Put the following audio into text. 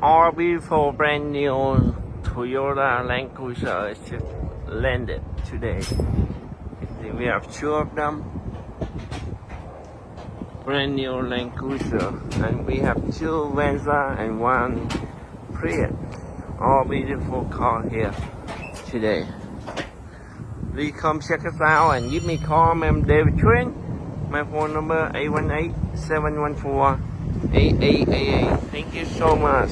all beautiful brand new Toyota Land Cruiser is just landed today. We have two of them. Brand new Land Cruiser, and we have two Venza and one Prius. All beautiful car here today. Please come check us out and give me a call. I'm David Trinh. My phone number 818-714-8888. Thank you so much.